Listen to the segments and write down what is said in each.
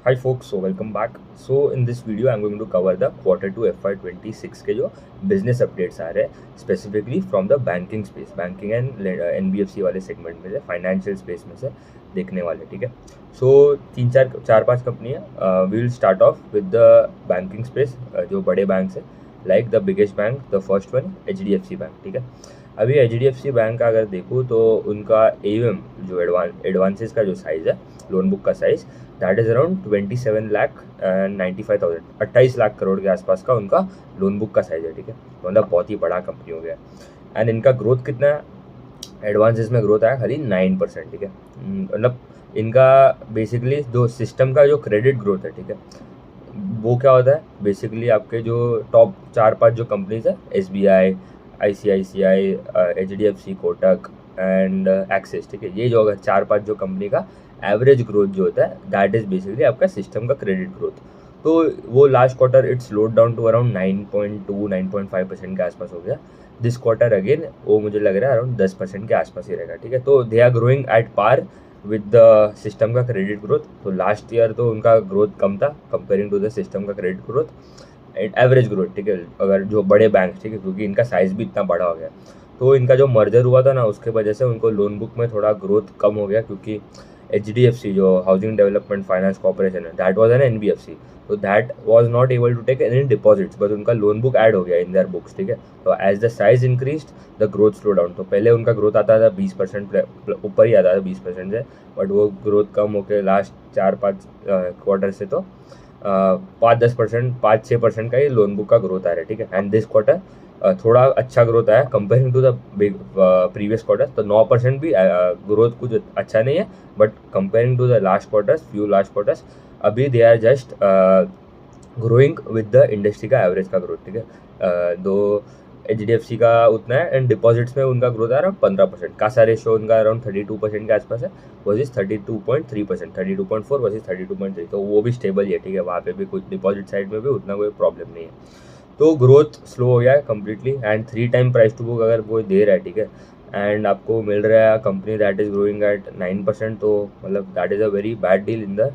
Hi folks, so welcome back. So in this video I'm going to cover the Q2 FY26 के जो business updates आ रहे हैं specifically from the banking space, banking and NBFC वाले segment में से, financial space में से देखने वाले, ठीक है। सो चार पांच कंपनी है। We will start off with the banking space, जो बड़े बैंक है like the biggest bank, the first one HDFC bank, ठीक है। अभी HDFC बैंक का अगर देखूँ तो उनका AUM जो एडवांसेस का जो साइज़ है, लोन बुक का size, that is around 27,95,000, 28 lakh crore के आसपास का उनका लोन बुक का साइज़ है, ठीक है। तो मतलब बहुत ही बड़ा कंपनी हो गया। एंड इनका ग्रोथ कितना है, एडवांसेस में ग्रोथ आया खाली 9%, ठीक है। मतलब इनका बेसिकली जो सिस्टम का जो क्रेडिट ग्रोथ है, ठीक है, वो क्या होता है बेसिकली आपके जो टॉप 4-5 जो कंपनीज है, SBI, ICICI, HDFC, Kotak and axis, ठीक है, ये जो अगर 4-5 जो कंपनी का एवरेज ग्रोथ जो होता है दैट इज बेसिकली आपका सिस्टम का क्रेडिट ग्रोथ। तो वो last quarter it slowed down to around 9.2-9.5% के आसपास हो गया। दिस क्वार्टर अगेन वो मुझे लग रहा है अराउंड 10% के आसपास ही रहेगा, ठीक है। तो they are growing at par with the system का क्रेडिट ग्रोथ। तो लास्ट ईयर तो उनका ग्रोथ कम था कंपेयरिंग टू द सिस्टम का क्रेडिट ग्रोथ, एवरेज ग्रोथ, ठीक है, अगर जो बड़े बैंक, ठीक है, क्योंकि इनका साइज भी इतना बड़ा हो गया। तो इनका जो मर्जर हुआ था ना, उसके वजह से उनको लोन बुक में थोड़ा ग्रोथ कम हो गया, क्योंकि HDFC जो हाउसिंग डेवलपमेंट फाइनेंस कॉर्पोरेशन है, दैट वाज एन NBFC, तो that was not able to take any deposits, but उनका लोन बुक ऐड हो गया इन देयर बुक्स, ठीक है। तो as the size increase the growth slow down. तो पहले उनका ग्रोथ आता था 20% ऊपर ही आता था 20% से, बट वो ग्रोथ कम होकर लास्ट 4-5 क्वार्टर से तो 5-10%, 5-6% का ही लोन बुक का ग्रोथ आ रहा है, ठीक है। एंड दिस क्वार्टर थोड़ा अच्छा ग्रोथ आया comparing to the big previous quarter. तो 9% भी ग्रोथ कुछ अच्छा नहीं है, but comparing to the last quarters, few last quarters, अभी they are just growing with the industry का एवरेज का ग्रोथ, ठीक है। दो HDFC का उतना है, एंड डिपॉजिट्स में उनका ग्रोथ है अराउंड 15%। कासा रेशियो उनका अराउंड 32% के आसपास है, वर्सेस 32.3%, 32.4 वर्सेस 32.3। तो वो भी स्टेबल ही है, ठीक है, वहाँ पे भी कुछ डिपॉजिट साइड में भी उतना कोई प्रॉब्लम नहीं है। तो ग्रोथ स्लो हो गया है completely, and 3 time price to book अगर वो दे रहा है, ठीक है, एंड आपको मिल रहा है company that is growing at 9%, तो मतलब that is a very bad deal in the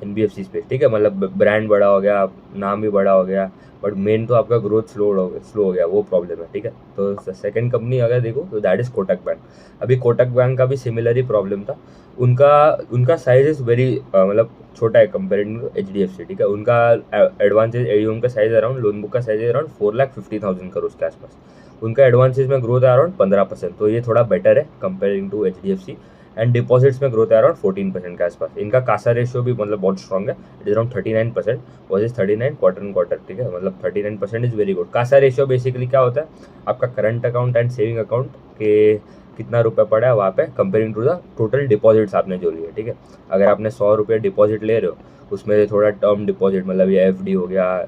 NBFC space, ठीक है। मतलब ब्रांड बड़ा हो गया, नाम भी बड़ा हो गया, बट मेन तो आपका ग्रोथ स्लो हो गया, वो प्रॉब्लम है, ठीक है। तो सेकंड कंपनी अगर देखो तो दैट इज़ कोटक बैंक। अभी कोटक बैंक का भी सिमिलर ही प्रॉब्लम था। उनका उनका साइज इज़ वेरी मतलब छोटा है कंपेयरिंग टू HDFC, ठीक है। उनका एडवांसेज AUM का साइज अराउंड, लोन बुक का साइज अराउंड 4,50,000 करोड़ के आसपास। उनका एडवांसेज में ग्रोथ है अराउंड 15%, तो ये थोड़ा बेटर है comparing to HDFC। And deposits में ग्रोथ है अराउंड 14% के आसपास। इनका कासा रेशियो भी मतलब बहुत स्ट्रॉग है, it is around 39% versus 39 quarter end quarter, ठीक है। मतलब 39% is very good. CASA ratio basically क्या होता है, आपका current account and saving account के कितना रुपये पड़ा है वहाँ पे comparing to the total deposits आपने जो लिए, ठीक है। अगर आपने 100 रुपये डिपॉजिट ले रहे हो, उसमें से थोड़ा टर्म डिपॉजिट मतलब ये FD हो गया,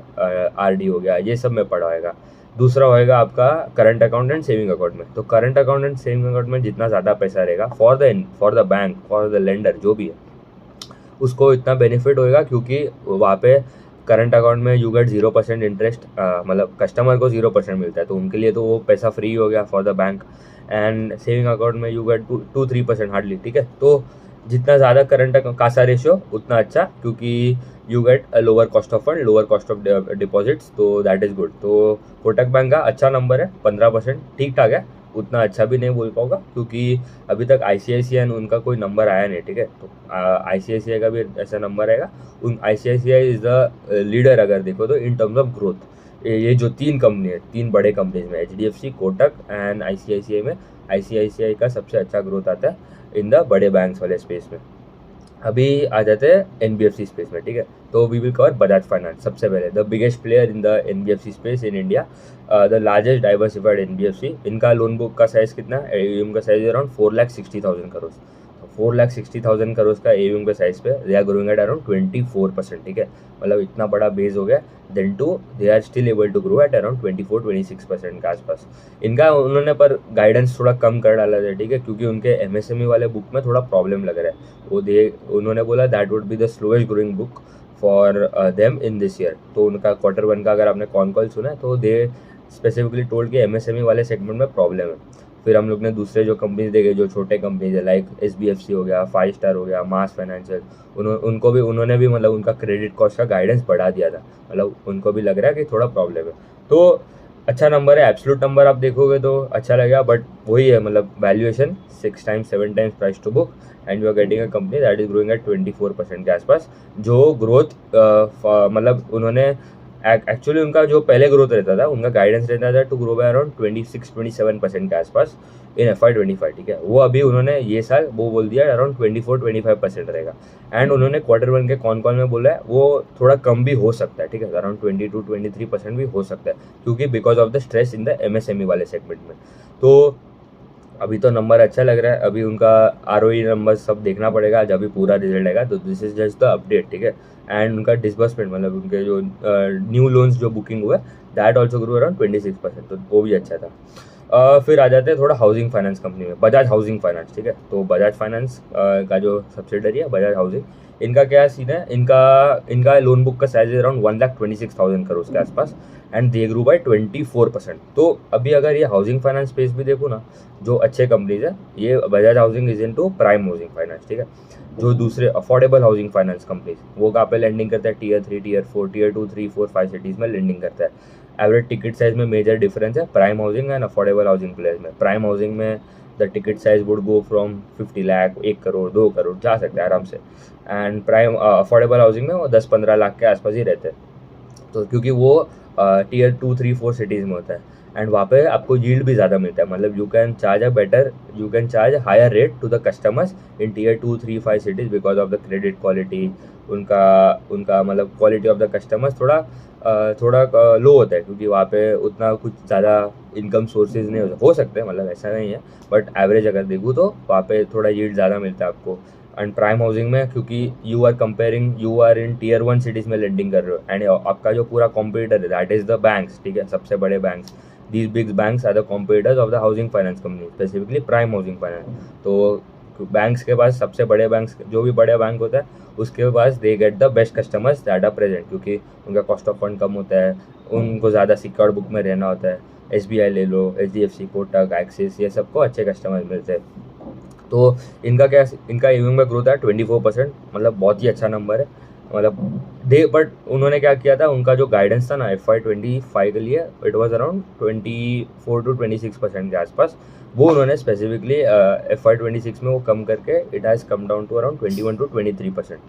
RD हो गया, ये सब में पड़ा होएगा। दूसरा होएगा आपका current account and saving account में। तो current account and saving account में जितना ज़्यादा पैसा रहेगा for the bank, for the lender जो भी है, उसको इतना बेनिफिट होएगा, क्योंकि वहाँ पे करंट अकाउंट में यू गेट 0% इंटरेस्ट, मतलब कस्टमर को 0% मिलता है, तो उनके लिए तो वो पैसा फ्री हो गया for the bank. And saving account में यू गेट 2-3% हार्डली, ठीक है। तो जितना ज़्यादा करंट कासा रेशियो उतना अच्छा, क्योंकि you get a lower cost of fund, lower cost of deposits, तो दैट इज़ गुड। तो कोटक बैंक का अच्छा नंबर है 15%, ठीक ठाक है, उतना अच्छा भी नहीं बोल पाऊंगा, क्योंकि अभी तक ICICI उनका कोई नंबर आया नहीं, ठीक है। तो ICICI का भी ऐसा नंबर आएगा। उन ICICI इज़ द लीडर अगर देखो तो इन टर्म्स ऑफ ग्रोथ। ये जो 3 कंपनी है, 3 बड़े कंपनीज में, HDFC, कोटक एंड ICICI में ICICI का सबसे अच्छा ग्रोथ आता है इन द बड़े बैंक्स वाले स्पेस में। अभी आ जाते हैं NBFC स्पेस में, ठीक है। तो we will cover Bajaj finance सबसे पहले, the biggest player in the NBFC space in India, the largest diversified NBFC। इनका लोन बुक का साइज कितना है, AUM का साइज अराउंड 4,60,000 करोड़। 4,60,000 करोड़ का AUM के साइज पे they are growing at around 24%, ठीक है। मतलब इतना बड़ा बेस हो गया, then to they are still able to grow at around 24-26% के आसपास। इनका उन्होंने पर गाइडेंस थोड़ा कम कर डाला था, ठीक है, क्योंकि उनके MSME वाले बुक में थोड़ा प्रॉब्लम लग रहा है। उन्होंने बोला that would be the slowest growing book for them in this year. तो उनका Q1 का अगर आपने कॉन कॉल सुना है, तो दे स्पेसिफिकली टोल्ड कि MSME वाले सेगमेंट में प्रॉब्लम है। फिर हम लोग ने दूसरे जो कंपनीज देखे, जो छोटे कंपनीज है लाइक SBFC हो गया, 5 स्टार हो गया, मास फाइनेंशियल, उन्होंने भी मतलब उनका क्रेडिट कॉस्ट का गाइडेंस बढ़ा दिया था, मतलब उनको भी लग रहा है कि थोड़ा प्रॉब्लम है। तो अच्छा नंबर है, एब्सोल्यूट नंबर आप देखोगे तो अच्छा लगेगा, बट वही है मतलब valuation 6 times 7 times price to book and you are getting a company that is growing at 24% के आसपास। जो ग्रोथ मतलब उन्होंने एक्चुअली उनका जो पहले ग्रोथ रहता था, उनका गाइडेंस रहता था टू ग्रो बाय अराउंड 26-27% के आसपास इन FY25, ठीक है। वो अभी उन्होंने ये साल वो बोल दिया अराउंड 24-25% रहेगा। एंड उन्होंने Q1 के कौन में बोला है वो थोड़ा कम भी हो सकता है, ठीक है, अराउंड 22-23% भी हो सकता है, क्योंकि because of the stress in the MSME वाले सेगमेंट में। तो अभी तो नंबर अच्छा लग रहा है, अभी उनका ROE नंबर सब देखना पड़ेगा जब अभी पूरा रिजल्ट आएगा। तो this is just the update, ठीक है। एंड उनका डिसबर्समेंट मतलब उनके जो न्यू लोन्स जो बुकिंग हुआ दैट ऑल्सो ग्रो अराउंड 26%, तो वो भी अच्छा था। फिर आ जाते हैं थोड़ा हाउसिंग फाइनेंस कंपनी में, बजाज हाउसिंग फाइनेंस, ठीक है। तो बजाज फाइनेंस का जो सब्सिडरी है बजाज हाउसिंग, इनका क्या सीन है, इनका लोन बुक का साइज है अराउंड 1,26,000 करोड़ के आसपास एंड दे ग्रू बाय 24%। तो अभी अगर ये हाउसिंग फाइनेंस स्पेस भी देखो ना, जो अच्छे कंपनीज है, ये Bajaj housing is into prime housing finance, ठीक है। जो दूसरे अफोर्डेबल हाउसिंग फाइनेंस कंपनीज वो कहाँ पे लेंडिंग करता है, Tier 3, Tier 4, Tier 2, 3, 4, 5 सिटीज़ में लेंडिंग करता है। एवरेज टिकट साइज में मेजर डिफरेंस है prime housing and affordable housing players में। प्राइम हाउसिंग में the ticket size would go from 50 lakh, 1 crore, 2 crore जा सकते हैं आराम से। एंड प्राइम अफोर्डेबल हाउसिंग में वो 10-15 लाख के आसपास ही रहते हैं, तो क्योंकि वो Tier 2, 3, 4 सिटीज़ में होता है एंड वहाँ पे आपको यील्ड भी ज़्यादा मिलता है, मतलब you can charge higher rate to the customers in Tier 2, 3, 5 cities because of the credit quality. उनका मतलब क्वालिटी ऑफ द कस्टमर्स थोड़ा लो होता है, क्योंकि वहाँ पे उतना कुछ ज़्यादा इनकम सोर्सेज नहीं हो सकते, मतलब ऐसा नहीं है, बट एवरेज अगर देखूँ तो वहाँ पे थोड़ा यील्ड ज़्यादा मिलता है आपको। एंड प्राइम हाउसिंग में क्योंकि you are in Tier 1 cities में लेंडिंग कर रहे हो एंड आपका जो पूरा कॉम्पिटिटर है दैट इज़ द बैंक्स, ठीक है, सबसे बड़े banks. These big banks are the competitors of the housing finance company, specifically prime housing finance. तो बैंक्स के पास सबसे बड़े बैंक्स, जो भी बड़े बैंक होता है उसके पास they get the best customers that are present, क्योंकि उनका कॉस्ट ऑफ फंड कम होता है, उनको ज़्यादा सिक्योर्ड बुक में रहना होता है। SBI ले लो, HDFC, कोटक, एक्सिस, ये सबको अच्छे कस्टमर्स मिलते हैं। तो इनका AUM में ग्रोथ है 24%, मतलब बहुत ही अच्छा नंबर है, मतलब बट उन्होंने क्या किया था, उनका जो गाइडेंस था ना FY25 के लिए, इट वाज अराउंड 24-26% के आसपास, वो उन्होंने स्पेसिफिकली FY26 में वो कम करके it has come down to around 21-23%।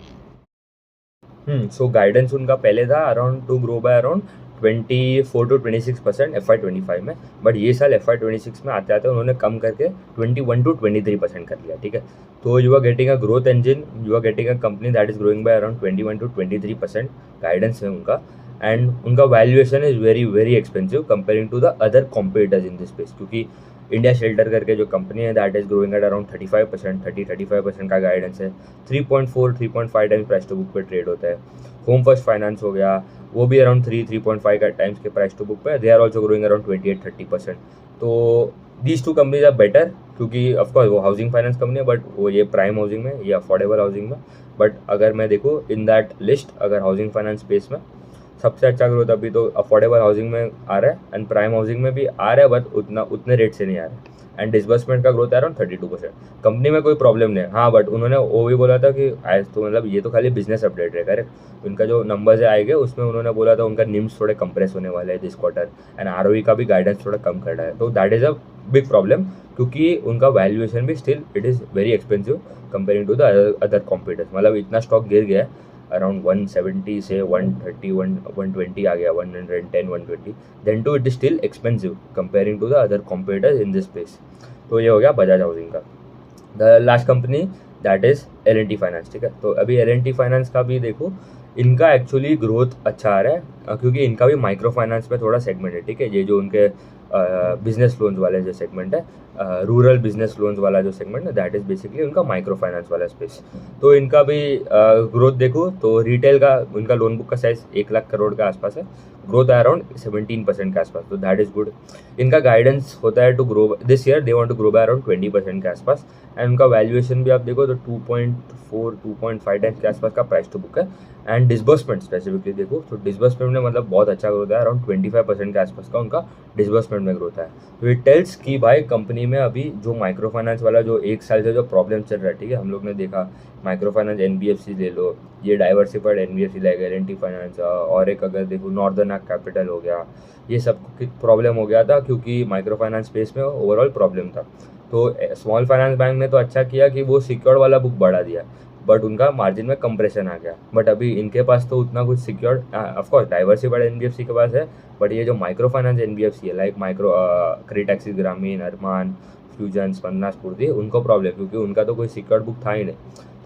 So guidance उनका पहले था around to grow by around 24-26% FY25 में, बट ये साल FY26 में आते आते उन्होंने कम करके 21-23% कर लिया, ठीक है। तो you are getting a growth engine, you are getting a company that is growing by around 21-23% guidance है उनका। एंड उनका valuation is very very expensive comparing to the other competitors in this space, क्योंकि India shelter करके जो company है that is growing at around 35% का guidance है। 3.5 times price to book पे ट्रेड होता है। होम फर्स्ट फाइनेंस हो गया, वो भी अराउंड 3.5 का टाइम्स के प्राइस टू बुक पे, they are also growing around 28-30%। तो these two companies are better, क्योंकि ऑफकोर्स वो हाउसिंग फाइनेंस कंपनी है, बट वो ये प्राइम हाउसिंग में, ये अफोर्डेबल हाउसिंग में। बट अगर मैं देखूँ इन दैट लिस्ट, अगर हाउसिंग फाइनेंस स्पेस में सबसे अच्छा ग्रोथ अभी तो अफोर्डेबल हाउसिंग में आ रहा है एंड प्राइम हाउसिंग में भी आ रहा है, बट उतने रेट से नहीं आ रहा है। एंड डिसबर्समेंट का ग्रोथ है अराउंड 32%। कंपनी में कोई प्रॉब्लम नहीं है, हाँ, बट उन्होंने वो भी बोला था कि एज तो मतलब ये तो खाली बिजनेस अपडेट है, करेक्ट। उनका जो नंबर्स आएंगे उसमें उन्होंने बोला था उनका निम्स थोड़े कंप्रेस होने वाले हैं दिस क्वार्टर एंड ROE का भी गाइडेंस थोड़ा कम कर रहा है, तो that is a big problem, क्योंकि उनका वैल्यूएशन भी still it is very expensive comparing to the other competitors. मतलब इतना स्टॉक गिर गया है अराउंड 170 से 130, 120 आ गया, 110, 120, then too it is still expensive comparing to the other competitors in this space. तो ये हो गया बजाज हाउसिंग का। The last company that is L&T finance, ठीक है। तो अभी L&T फाइनेंस का भी देखो, इनका एक्चुअली ग्रोथ अच्छा आ रहा है, क्योंकि इनका भी माइक्रो फाइनेंस में थोड़ा सेगमेंट है, ठीक है। ये जो उनके बिजनेस लोन्स वाले जो सेगमेंट है, रूरल बिजनेस लोन्स वाला जो सेगमेंट है, दैट इज़ बेसिकली उनका माइक्रो फाइनेंस वाला स्पेस। तो इनका भी ग्रोथ देखो तो रिटेल का उनका लोन बुक का साइज 1 लाख करोड़ के आसपास है, ग्रोथ है अराउंड 17% के आसपास, तो दैट इज़ गुड। इनका गाइडेंस होता है to grow this year, they want to grow by around 20% के आसपास। एंड उनका वैल्यूएशन भी आप देखो तो 2.5 टाइम्स के आसपास का प्राइस टू बुक है। एंड डिसबर्समेंट स्पेसिफिकली देखो तो डिसबर्समेंट में मतलब बहुत अच्छा ग्रोथ है, अराउंड 25% के आसपास का उनका डिसबर्समेंट में ग्रोथ है। तो इट टेल्स कि भाई कंपनी कंपनी में अभी जो माइक्रो फाइनेंस वाला जो 1 साल से जो प्रॉब्लम चल रहा है, ठीक है, हम लोग ने देखा माइक्रो फाइनेंस एनबीएफसी ले लो, ये diversified NBFC like L&T finance, और एक अगर देखो नॉर्दर्न आर्क कैपिटल हो गया, ये सब प्रॉब्लम हो गया था क्योंकि माइक्रो फाइनेंस स्पेस में ओवरऑल प्रॉब्लम था। तो स्मॉल फाइनेंस बैंक ने तो अच्छा किया कि वो सिक्योर्ड वाला बुक बढ़ा दिया, बट उनका मार्जिन में कंप्रेशन आ गया। बट अभी इनके पास तो उतना कुछ सिक्योर्ड, ऑफकोर्स डाइवर्सिफाइड एनबीएफसी के पास है, बट ये जो माइक्रो फाइनेंस एनबीएफसी है लाइक माइक्रो क्रेडिट एक्सिस ग्रामीण, अरमान, फ्यूजन, स्पंदना स्फूर्ति, उनको प्रॉब्लम क्योंकि उनका तो कोई सिक्योर्ड बुक था ही नहीं,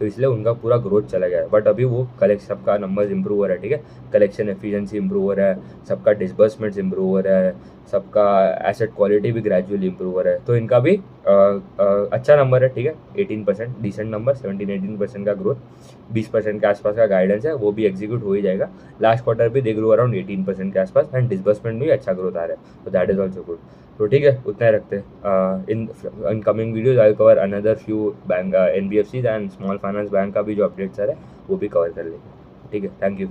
तो इसलिए उनका पूरा ग्रोथ चला गया है। बट अभी वो कलेक्शन, सबका नंबर्स इंप्रूव हो रहा है, ठीक है, कलेक्शन एफिशिएंसी इंप्रूव हो रहा है, सबका डिसबर्समेंट्स इंप्रूव हो रहा है, सबका एसेट क्वालिटी भी ग्रेजुअली इंप्रूव हो रहा है। तो इनका भी अच्छा नंबर है, ठीक है, 18% डिसेंट नंबर, 17-18% का ग्रोथ, 20% के आसपास का गाइडेंस है, वो भी एग्जीक्यूट हो ही जाएगा। लास्ट क्वार्टर भी देख लो अराउंड 18% के आसपास, एंड डिसबर्समेंट भी अच्छा ग्रोथ आ रहा है, तो दैट इज ऑल्सो गुड। तो ठीक है, उतना ही रखते हैं। In coming videos I cover another few bank NBFCs and small finance bank का भी जो अपडेट्स आ रहा है वो भी कवर कर लेंगे, ठीक है। Thank you.